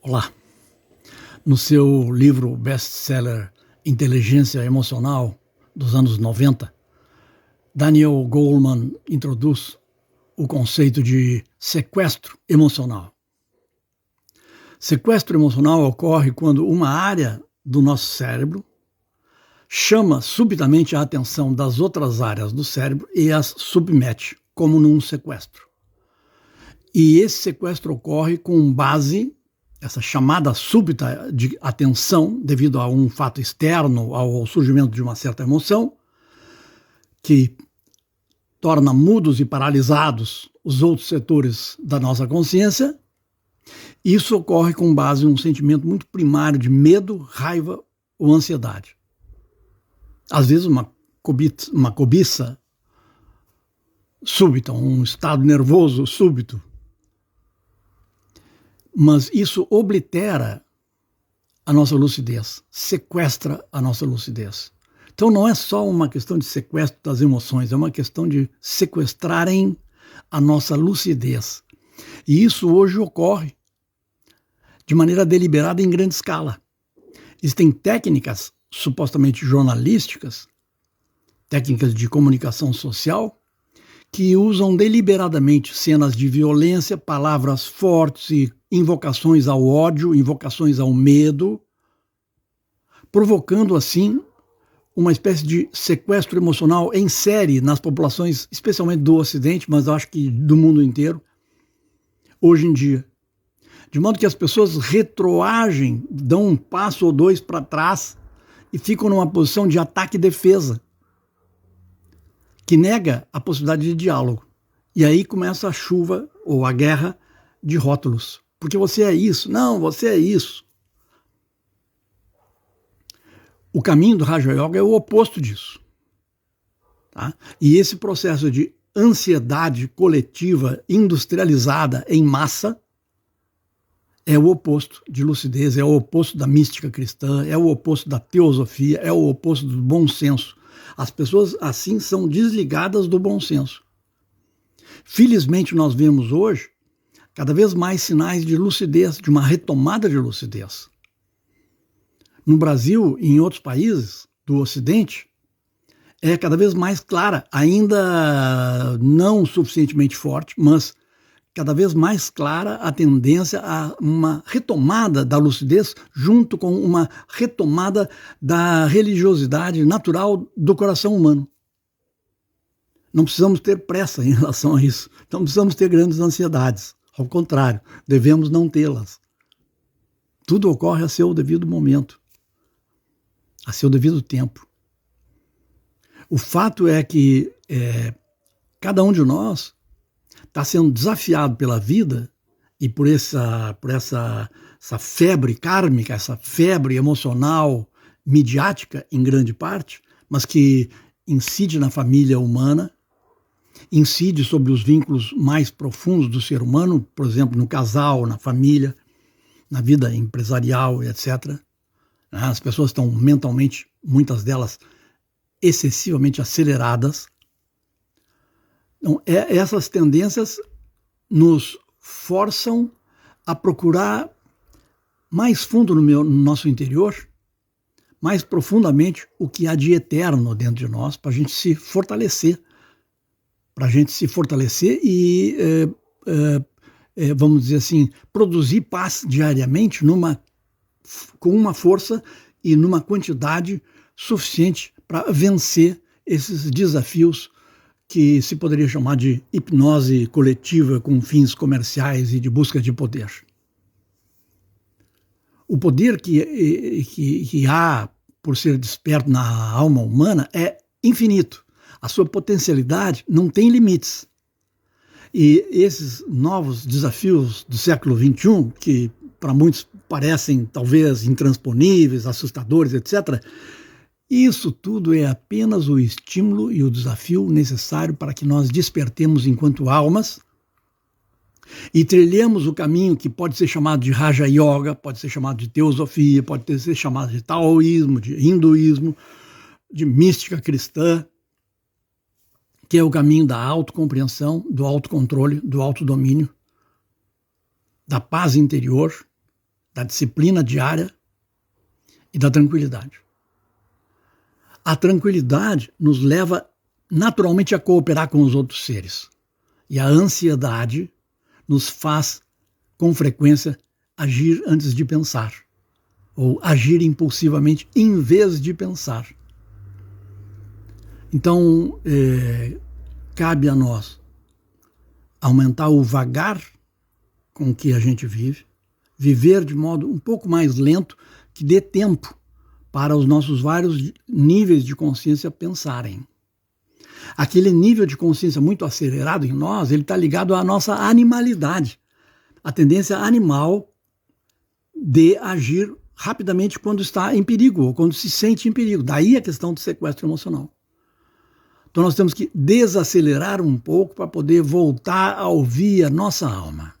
Olá. No seu livro best-seller Inteligência Emocional, dos anos 90, Daniel Goleman introduz o conceito de sequestro emocional. Sequestro emocional ocorre quando uma área do nosso cérebro chama subitamente a atenção das outras áreas do cérebro e as submete, como num sequestro. E esse sequestro ocorre com base, essa chamada súbita de atenção, devido a um fato externo, ao surgimento de uma certa emoção, que torna mudos e paralisados os outros setores da nossa consciência. Isso ocorre com base em um sentimento muito primário de medo, raiva ou ansiedade. Às vezes uma cobiça súbita, um estado nervoso súbito. Mas isso oblitera a nossa lucidez, sequestra a nossa lucidez. Então não é só uma questão de sequestro das emoções, é uma questão de sequestrarem a nossa lucidez. E isso hoje ocorre de maneira deliberada em grande escala. Existem técnicas supostamente jornalísticas, técnicas de comunicação social, que usam deliberadamente cenas de violência, palavras fortes e invocações ao ódio, invocações ao medo, provocando assim uma espécie de sequestro emocional em série nas populações, especialmente do Ocidente, mas eu acho que do mundo inteiro, hoje em dia. De modo que as pessoas retroagem, dão um passo ou dois para trás e ficam numa posição de ataque e defesa, que nega a possibilidade de diálogo. E aí começa a chuva ou a guerra de rótulos. Porque você é isso. Não, você é isso. O caminho do Raja Yoga é o oposto disso. Tá? E esse processo de ansiedade coletiva industrializada em massa é o oposto de lucidez, é o oposto da mística cristã, é o oposto da teosofia, é o oposto do bom senso. As pessoas assim são desligadas do bom senso. Felizmente nós vemos hoje cada vez mais sinais de lucidez, de uma retomada de lucidez. No Brasil e em outros países do Ocidente, é cada vez mais clara, ainda não suficientemente forte, mas cada vez mais clara a tendência a uma retomada da lucidez junto com uma retomada da religiosidade natural do coração humano. Não precisamos ter pressa em relação a isso. Não precisamos ter grandes ansiedades. Ao contrário, devemos não tê-las. Tudo ocorre a seu devido momento, a seu devido tempo. O fato é que cada um de nós está sendo desafiado pela vida e por essa febre kármica, essa febre emocional, midiática em grande parte, mas que incide na família humana, incide sobre os vínculos mais profundos do ser humano, por exemplo, no casal, na família, na vida empresarial, etc. As pessoas estão mentalmente, muitas delas, excessivamente aceleradas. Então, essas tendências nos forçam a procurar mais fundo no nosso interior, mais profundamente, o que há de eterno dentro de nós, para a gente se fortalecer. E, vamos dizer assim, produzir paz diariamente com uma força e numa quantidade suficiente para vencer esses desafios que se poderia chamar de hipnose coletiva com fins comerciais e de busca de poder. O poder que há por ser desperto na alma humana é infinito. A sua potencialidade não tem limites. E esses novos desafios do século XXI, que para muitos parecem talvez intransponíveis, assustadores, etc., isso tudo é apenas o estímulo e o desafio necessário para que nós despertemos enquanto almas e trilhemos o caminho que pode ser chamado de Raja Yoga, pode ser chamado de teosofia, pode ser chamado de taoísmo, de hinduísmo, de mística cristã, que é o caminho da autocompreensão, do autocontrole, do autodomínio, da paz interior da disciplina diária e da tranquilidade. A tranquilidade nos leva naturalmente a cooperar com os outros seres. E a ansiedade nos faz, com frequência, agir antes de pensar. Ou agir impulsivamente em vez de pensar. Então, cabe a nós aumentar o vagar com que a gente vive, viver de modo um pouco mais lento, que dê tempo para os nossos vários níveis de consciência pensarem. Aquele nível de consciência muito acelerado em nós, ele está ligado à nossa animalidade, a tendência animal de agir rapidamente quando está em perigo, ou quando se sente em perigo. Daí a questão do sequestro emocional. Então nós temos que desacelerar um pouco para poder voltar a ouvir a nossa alma.